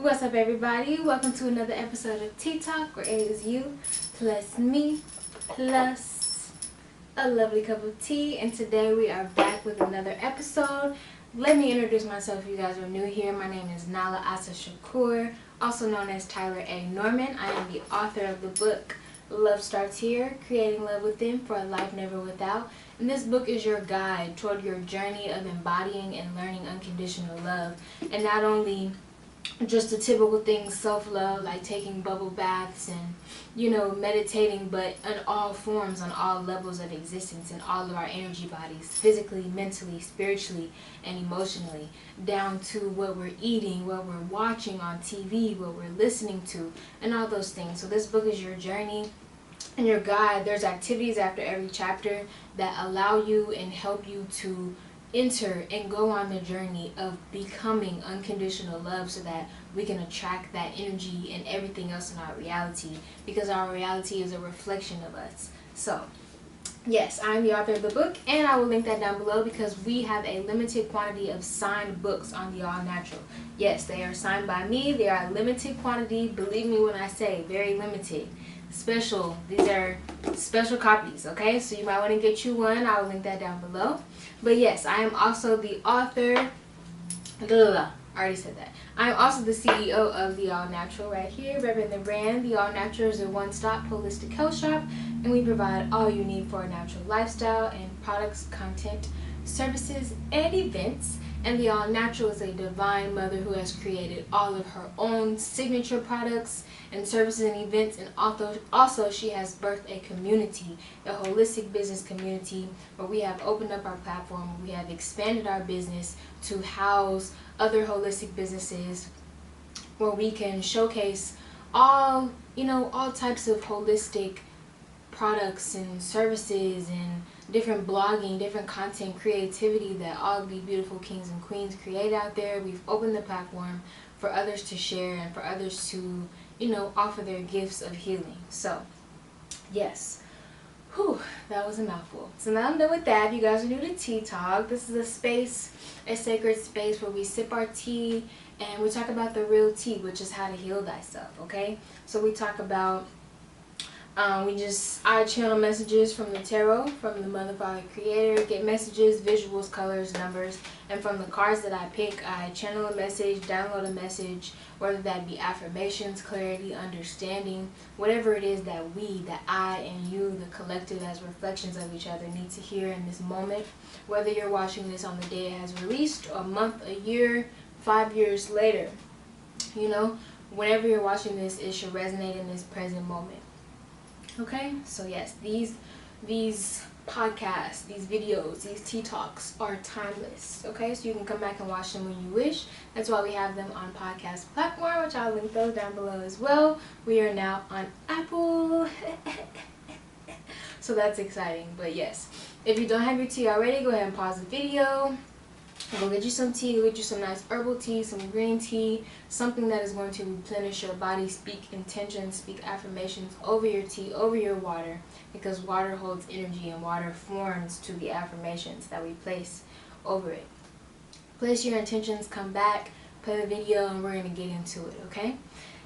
What's up, everybody? Welcome to another episode of TTALK, where it is you plus me plus a lovely cup of tea. And today we are back with another episode. Let me introduce myself if you guys are new here. My name is Nala Asa Shakur, also known as Tyler A. Norman. I am the author of the book Love Starts Here, Creating Love Within for a Life Never Without. And this book is your guide toward your journey of embodying and learning unconditional love. And not only just the typical things, self-love, like taking bubble baths and, meditating, but in all forms, on all levels of existence, in all of our energy bodies, physically, mentally, spiritually, and emotionally, down to what we're eating, what we're watching on TV, what we're listening to, and all those things. So this book is your journey and your guide. There's activities after every chapter that allow you and help you to enter and go on the journey of becoming unconditional love, so that we can attract that energy and everything else in our reality, because our reality is a reflection of us. So yes, I'm the author of the book, and I will link that down below, because we have a limited quantity of signed books on the All Natural. Yes, they are signed by me. They are a limited quantity. Believe me when I say very limited. Special. These are special copies, okay? So you might want to get you one. I will link that down below. But yes, I am also the author. I already said that. I am also the CEO of the All Natural right here, repping the brand. The All Natural is a one-stop holistic health shop, and we provide all you need for a natural lifestyle and products, content, services, and events. And the All Natural is a divine mother who has created all of her own signature products and services and events, and also she has birthed a community, a holistic business community, where we have opened up our platform. We have expanded our business to house other holistic businesses, where we can showcase all types of holistic products and services and different blogging, different content, creativity that all the beautiful kings and queens create out there. We've opened the platform for others to share and for others to offer their gifts of healing. So yes, that was a mouthful. So now I'm done with that. If you guys are new to Tea Talk, this is a space, a sacred space, where we sip our tea and we talk about the real tea, which is how to heal thyself. Okay, so we talk about I channel messages from the tarot, from the Mother, Father, Creator, get messages, visuals, colors, numbers, and from the cards that I pick, I channel a message, download a message, whether that be affirmations, clarity, understanding, whatever it is that I and you, the collective, as reflections of each other, need to hear in this moment. Whether you're watching this on the day it has released, a month, a year, 5 years later, whenever you're watching this, it should resonate in this present moment. Okay, so yes, these podcasts, these videos, these tea talks are timeless. Okay, so you can come back and watch them when you wish. That's why we have them on podcast platform, which I'll link those down below as well. We are now on Apple. So that's exciting. But yes, if you don't have your tea already, go ahead and pause the video. Go get you some tea, go get you some nice herbal tea, some green tea, something that is going to replenish your body. Speak intentions, speak affirmations over your tea, over your water, because water holds energy and water forms to the affirmations that we place over it. Place your intentions, come back, play the video, and we're going to get into it, okay?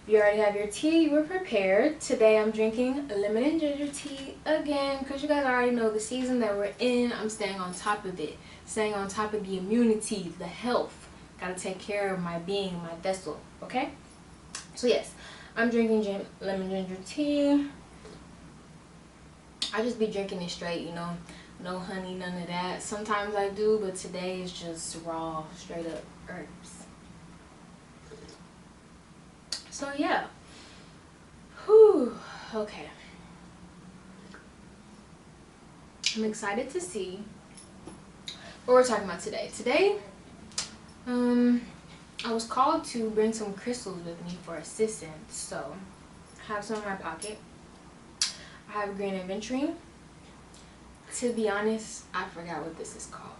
If you already have your tea, you were prepared. Today I'm drinking lemon and ginger tea again, because you guys already know the season that we're in. I'm staying on top of it, staying on top of the immunity, the health. Gotta take care of my being, my vessel, okay? So yes, I'm drinking lemon ginger tea. I just be drinking it straight, no honey, none of that. Sometimes I do, but today is just raw, straight up herbs. So yeah, okay. I'm excited to see what we're talking about today. Today, I was called to bring some crystals with me for assistance. So I have some in my pocket. I have green aventurine. To be honest, I forgot what this is called,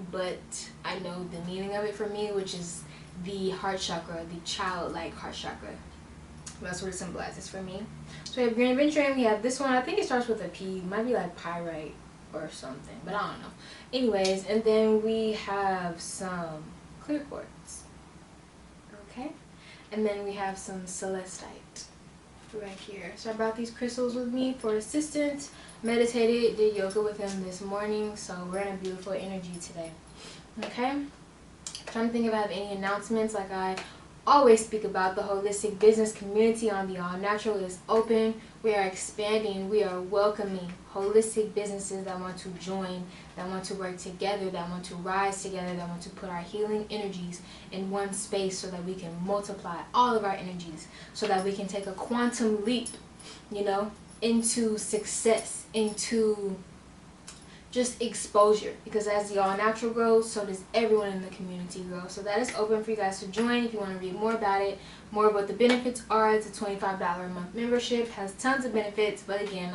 but I know the meaning of it for me, which is the heart chakra, the childlike heart chakra. That's what it symbolizes for me. So we have green aventurine. We have this one. I think it starts with a P. It might be like pyrite or something, but I don't know. Anyways, and then we have some clear quartz. Okay. And then we have some celestite right here. So I brought these crystals with me for assistance. Meditated, did yoga with them this morning. So we're in a beautiful energy today. Okay? Trying to think if I have any announcements. Like I always speak about, the holistic business community on the All Natural is open. We are expanding. We are welcoming holistic businesses that want to join, that want to work together, that want to rise together, that want to put our healing energies in one space so that we can multiply all of our energies, so that we can take a quantum leap, you know, into success, into just exposure, because as the All Natural grows, so does everyone in the community grow. So that is open for you guys to join. If you want to read more about it, more of what the benefits are, it's a $25 a month membership, has tons of benefits, but again,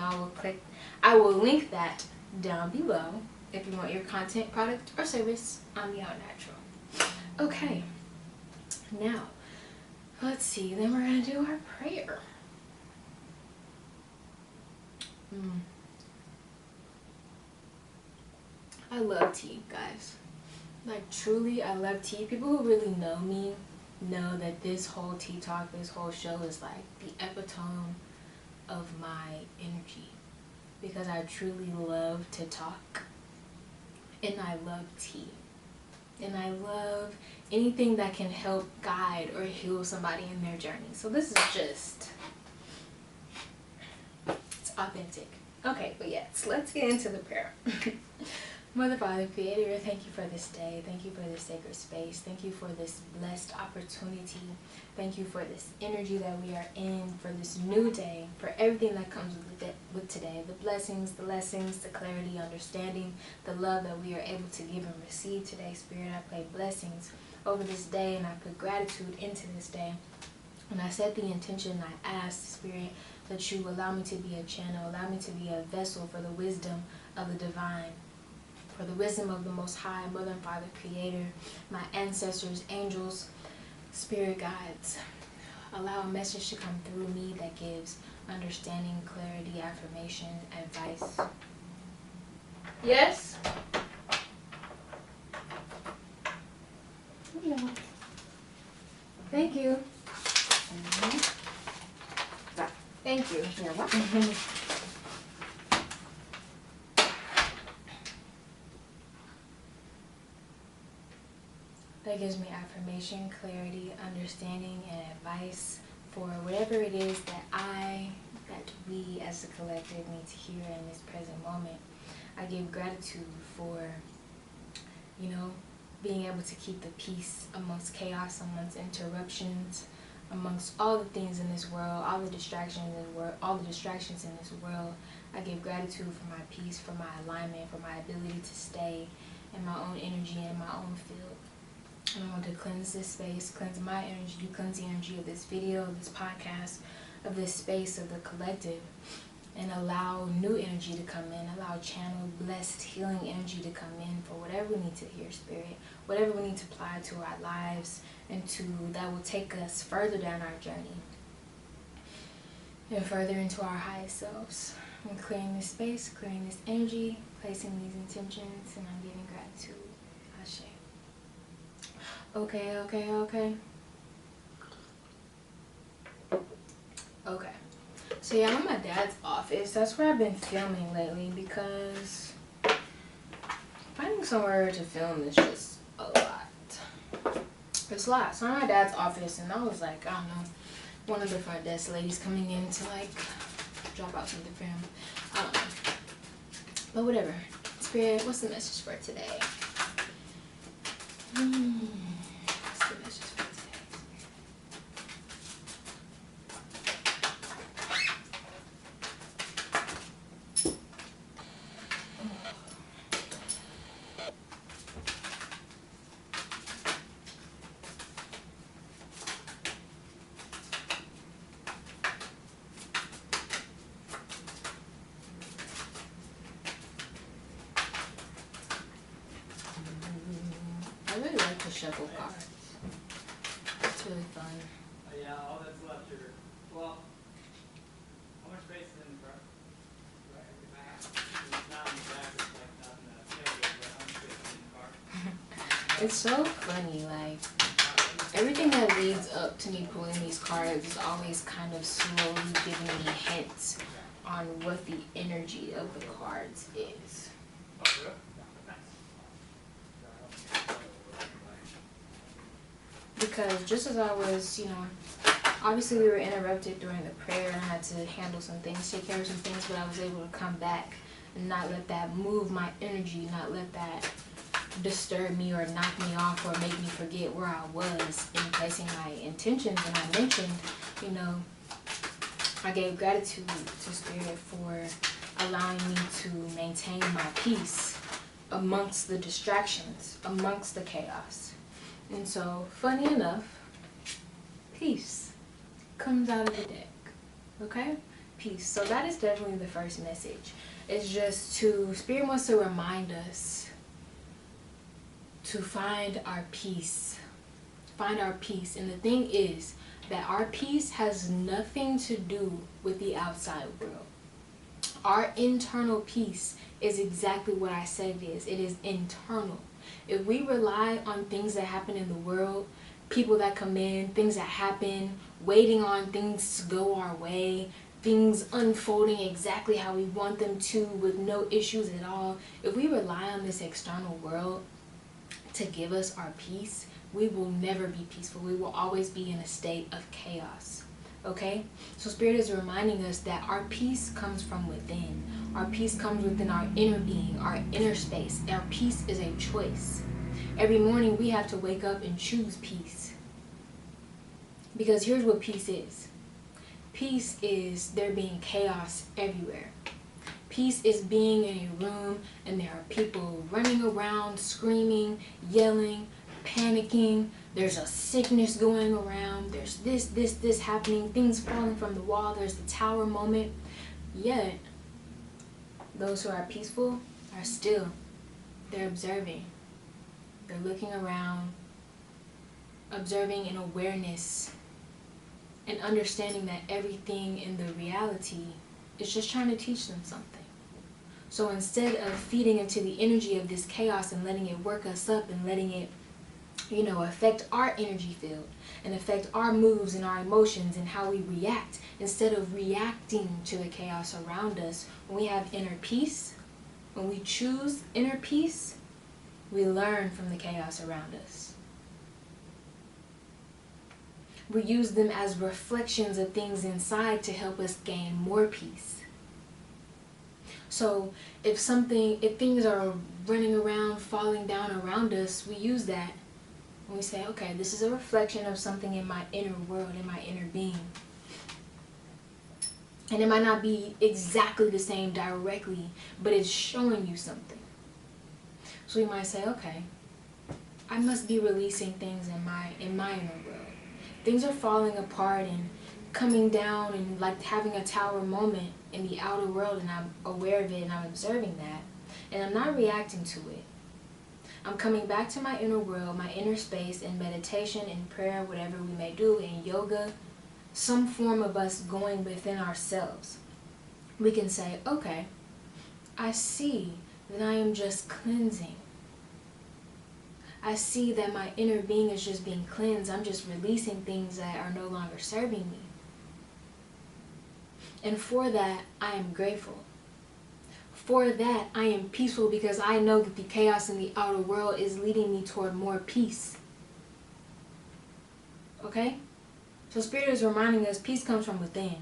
I will link that down below if you want your content, product, or service on the All Natural. Okay, now let's see, then we're gonna do our prayer. I love tea, guys. Like, truly, I love tea. People who really know me know that this whole tea talk, this whole show is like the epitome of my energy, because I truly love to talk, and I love tea, and I love anything that can help guide or heal somebody in their journey. So this is just, it's authentic. Okay, but yes, let's get into the prayer. Mother, Father, Creator, thank you for this day. Thank you for this sacred space. Thank you for this blessed opportunity. Thank you for this energy that we are in, for this new day, for everything that comes with today. The blessings, the lessons, the clarity, understanding, the love that we are able to give and receive today. Spirit, I pray blessings over this day, and I put gratitude into this day. When I set the intention, I ask, Spirit, that you allow me to be a channel, allow me to be a vessel for the wisdom of the divine, for the wisdom of the Most High, Mother and Father, Creator, my ancestors, angels, spirit guides. Allow a message to come through me that gives understanding, clarity, affirmation, advice. Yes? No. Thank you. Thank you. You're welcome. That gives me affirmation, clarity, understanding, and advice for whatever it is that we as a collective need to hear in this present moment. I give gratitude for, you know, being able to keep the peace amongst chaos, amongst interruptions, amongst all the things in this world, all the distractions in this world. I give gratitude for my peace, for my alignment, for my ability to stay in my own energy and in my own field. And I want to cleanse this space, cleanse my energy, cleanse the energy of this video, of this podcast, of this space, of the collective, and allow new energy to come in, allow channeled, blessed, healing energy to come in for whatever we need to hear, Spirit, whatever we need to apply to our lives, and that will take us further down our journey and further into our highest selves. I'm clearing this space, clearing this energy, placing these intentions, and I'm giving gratitude. Ashe. Okay. So yeah, I'm in my dad's office. That's where I've been filming lately, because finding somewhere to film is just a lot. It's a lot. So I'm in my dad's office, and I was like, I don't know, one of the front desk ladies coming in to like drop out something for him. I don't know. But whatever. Spirit, what's the message for today? What's the message for today? I really like to shuffle cards. It's really fun. Yeah, all that's left are, well, how much space is in the front? Right in the back. It's not in the back, it's like not in the tailgate, but how much space is in the car? It's so funny, like, everything that leads up to me pulling these cards is always kind of slowly giving me hints on what the energy of the cards is. Because just as I was, obviously we were interrupted during the prayer and I had to handle some things, take care of some things, but I was able to come back and not let that move my energy, not let that disturb me or knock me off or make me forget where I was in placing my intentions. And I mentioned, I gave gratitude to Spirit for allowing me to maintain my peace amongst the distractions, amongst the chaos. And so, funny enough, peace comes out of the deck, okay? Peace. So that is definitely the first message. It's just Spirit wants to remind us to find our peace. Find our peace. And the thing is that our peace has nothing to do with the outside world. Our internal peace is exactly what I said it is. It is internal. If we rely on things that happen in the world, people that come in, things that happen, waiting on things to go our way, things unfolding exactly how we want them to with no issues at all, if we rely on this external world to give us our peace, we will never be peaceful. We will always be in a state of chaos. Okay? So Spirit is reminding us that our peace comes from within. Our peace comes within our inner being, our inner space. Our peace is a choice. Every morning we have to wake up and choose peace. Because here's what peace is. Peace is there being chaos everywhere. Peace is being in a room and there are people running around, screaming, yelling, panicking. There's a sickness going around. There's this happening. Things falling from the wall. There's the tower moment. Yet, those who are peaceful are still. They're observing. They're looking around, observing in awareness, and understanding that everything in the reality is just trying to teach them something. So instead of feeding into the energy of this chaos and letting it work us up and letting it, affect our energy field and affect our moves and our emotions and how we react, instead of reacting to the chaos around us, when we have inner peace, when we choose inner peace, we learn from the chaos around us. We use them as reflections of things inside to help us gain more peace. So if things are running around, falling down around us, we use that when we say, okay, this is a reflection of something in my inner world, in my inner being. And it might not be exactly the same directly, but it's showing you something. So we might say, okay, I must be releasing things in my inner world. Things are falling apart and coming down and like having a tower moment in the outer world, and I'm aware of it and I'm observing that. And I'm not reacting to it. I'm coming back to my inner world, my inner space, in meditation, in prayer, whatever we may do, in yoga, some form of us going within ourselves. We can say, okay, I see that I am just cleansing. I see that my inner being is just being cleansed. I'm just releasing things that are no longer serving me. And for that, I am grateful. For that, I am peaceful because I know that the chaos in the outer world is leading me toward more peace. Okay? So Spirit is reminding us peace comes from within.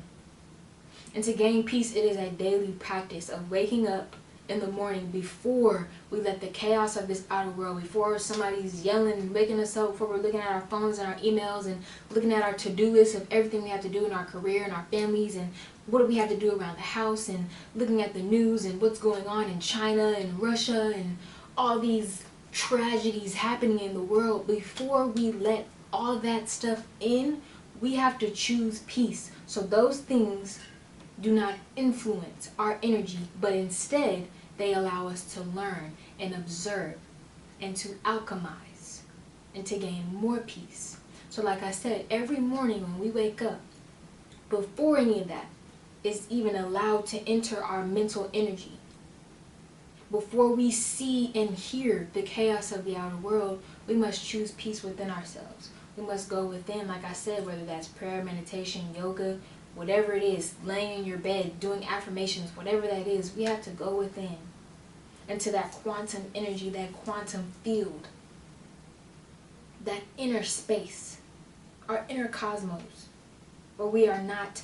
And to gain peace, it is a daily practice of waking up in the morning before we let the chaos of this outer world, before somebody's yelling and waking us up, before we're looking at our phones and our emails and looking at our to-do list of everything we have to do in our career and our families and what do we have to do around the house, and looking at the news and what's going on in China and Russia and all these tragedies happening in the world. Before we let all that stuff in, we have to choose peace. So those things do not influence our energy, but instead they allow us to learn and observe and to alchemize and to gain more peace. So like I said, every morning when we wake up, before any of that is even allowed to enter our mental energy, before we see and hear the chaos of the outer world, we must choose peace within ourselves. We must go within, like I said, whether that's prayer, meditation, yoga, whatever it is, laying in your bed, doing affirmations, whatever that is, we have to go within into that quantum energy, that quantum field, that inner space, our inner cosmos, where we are not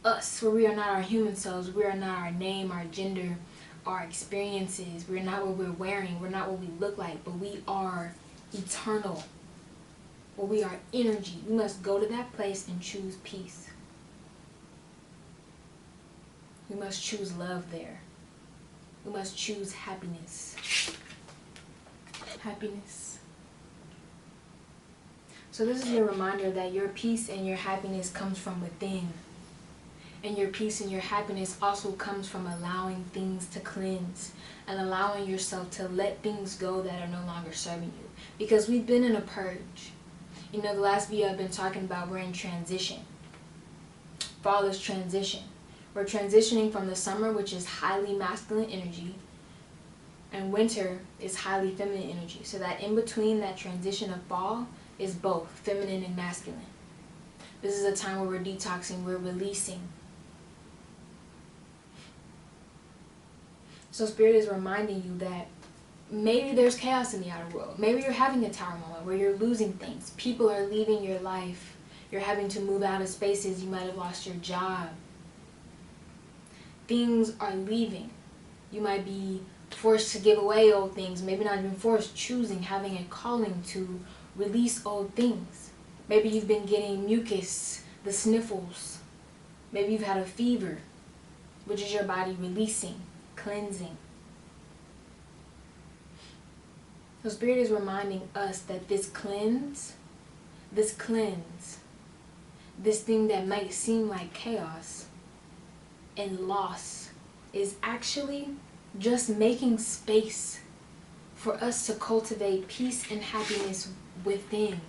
us, where we are not our human selves, we are not our name, our gender, our experiences, we're not what we're wearing, we're not what we look like, but we are eternal. Where we are energy. We must go to that place and choose peace. We must choose love there. We must choose happiness. Happiness. So this is your reminder that your peace and your happiness comes from within. And your peace and your happiness also comes from allowing things to cleanse and allowing yourself to let things go that are no longer serving you. Because we've been in a purge. You know, the last video I've been talking about, we're in transition. Fall is transition. We're transitioning from the summer, which is highly masculine energy, and winter is highly feminine energy. So that in between, that transition of fall is both feminine and masculine. This is a time where we're detoxing, we're releasing. So Spirit is reminding you that maybe there's chaos in the outer world. Maybe you're having a tower moment where you're losing things. People are leaving your life. You're having to move out of spaces. You might have lost your job. Things are leaving. You might be forced to give away old things. Maybe not even forced, choosing, having a calling to release old things. Maybe you've been getting mucus, the sniffles. Maybe you've had a fever, which is your body releasing, cleansing. So Spirit is reminding us that this cleanse, this thing that might seem like chaos and loss is actually just making space for us to cultivate peace and happiness within.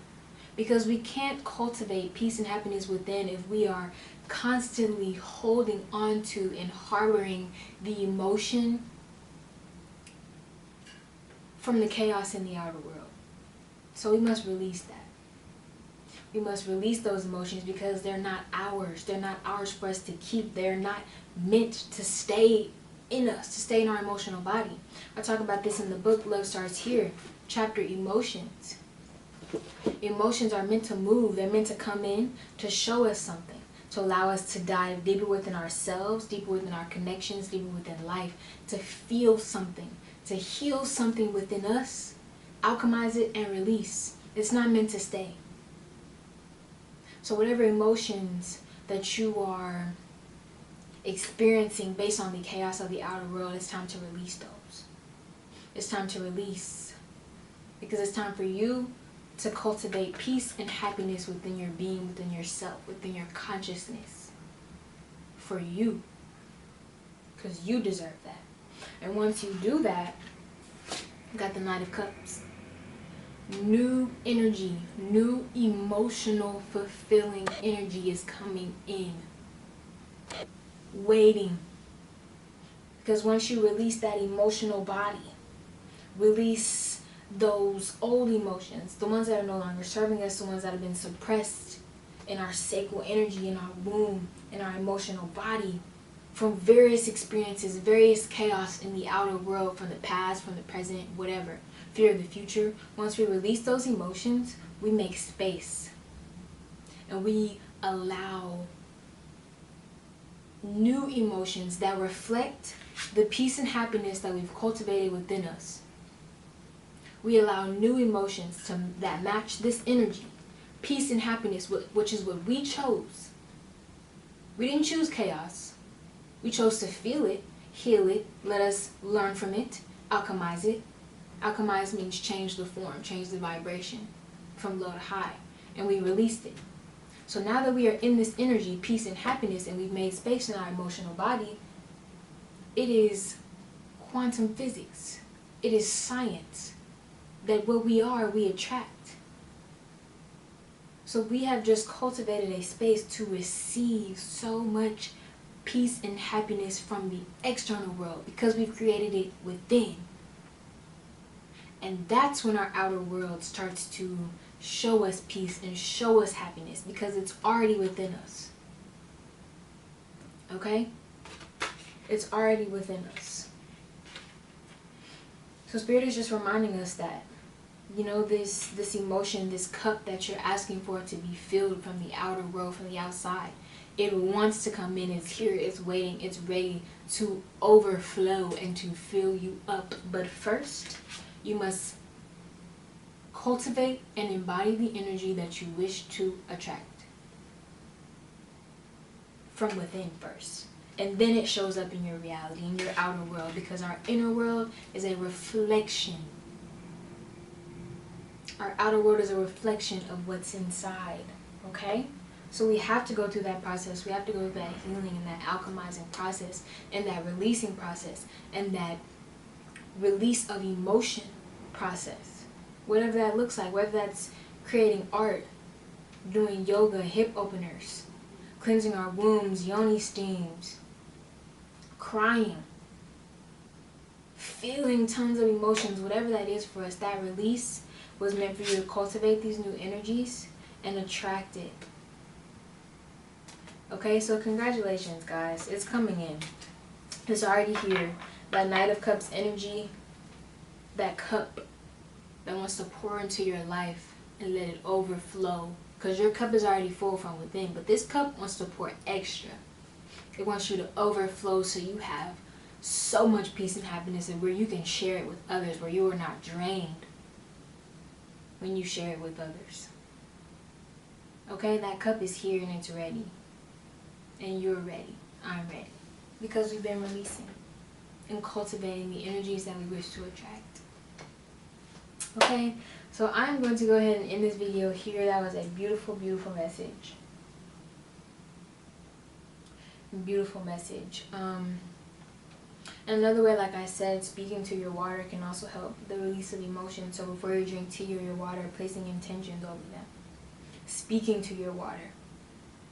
Because we can't cultivate peace and happiness within if we are constantly holding on to and harboring the emotion from the chaos in the outer world. So we must release that. We must release those emotions because they're not ours. They're not ours for us to keep. They're not meant to stay in us, to stay in our emotional body. I talk about this in the book Love Starts Here, chapter Emotions. Emotions are meant to move. They're meant to come in to show us something, to allow us to dive deeper within ourselves, deeper within our connections, deeper within life, to feel something, to heal something within us, alchemize it, and release. It's not meant to stay. So whatever emotions that you are experiencing based on the chaos of the outer world, it's time to release those. It's time to release. Because it's time for you to cultivate peace and happiness within your being, within yourself, within your consciousness. For you. Because you deserve that. And once you do that, you got the Knight of Cups. New energy, new emotional fulfilling energy is coming in. Waiting. Because once you release that emotional body, release those old emotions, the ones that are no longer serving us, the ones that have been suppressed in our sacral energy, in our womb, in our emotional body, from various experiences, various chaos in the outer world, from the past, from the present, whatever, fear of the future. Once we release those emotions, we make space. And we allow new emotions that reflect the peace and happiness that we've cultivated within us. We allow new emotions that match this energy, peace and happiness, which is what we chose. We didn't choose chaos. We chose to feel it, heal it, let us learn from it, alchemize it. Alchemize means change the form, change the vibration from low to high. And we released it. So now that we are in this energy, peace and happiness, and we've made space in our emotional body, it is quantum physics. It is science. That what we are, we attract. So we have just cultivated a space to receive so much peace and happiness from the external world because we've created it within. And that's when our outer world starts to show us peace and show us happiness, because it's already within us. Okay? It's already within us. So Spirit is just reminding us that, you know, this emotion, this cup that you're asking for to be filled from the outer world, from the outside, it wants to come in, it's here, it's waiting, it's ready to overflow and to fill you up. But first, you must cultivate and embody the energy that you wish to attract from within first. And then it shows up in your reality, in your outer world, because our inner world is a reflection. Our outer world is a reflection of what's inside, okay? So we have to go through that process. We have to go through that healing and that alchemizing process and that releasing process and that release of emotion process. Whatever that looks like, whether that's creating art, doing yoga, hip openers, cleansing our wombs, yoni steams, crying, feeling tons of emotions, whatever that is for us, that release was meant for you to cultivate these new energies and attract it. Okay, so congratulations, guys. It's coming in. It's already here. That Knight of Cups energy, that cup that wants to pour into your life and let it overflow. Because your cup is already full from within, but this cup wants to pour extra. It wants you to overflow so you have so much peace and happiness, and where you can share it with others, where you are not drained when you share it with others. Okay, that cup is here and it's ready. And you're ready. I'm ready. Because we've been releasing and cultivating the energies that we wish to attract. Okay, so I'm going to go ahead and end this video here. That was a beautiful, beautiful message. Beautiful message. And another way, like I said, speaking to your water can also help the release of emotion. So before you drink tea or your water, placing intentions over them. Speaking to your water.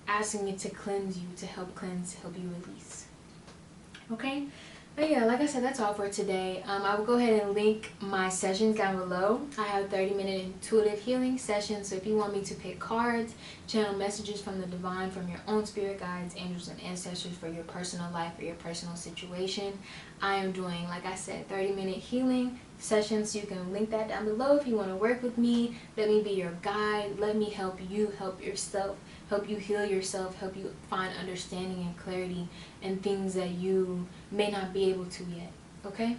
Asking it to cleanse you, to help cleanse, help you release. Okay? But yeah, like I said, that's all for today. I will go ahead and link my sessions down below. I have 30-minute intuitive healing sessions, so if you want me to pick cards, channel messages from the divine, from your own spirit guides, angels, and ancestors for your personal life or your personal situation, I am doing, like I said, 30-minute healing sessions. So you can link that down below if you want to work with me. Let me be your guide. Let me help you help yourself. Help you heal yourself, help you find understanding and clarity and things that you may not be able to yet, okay?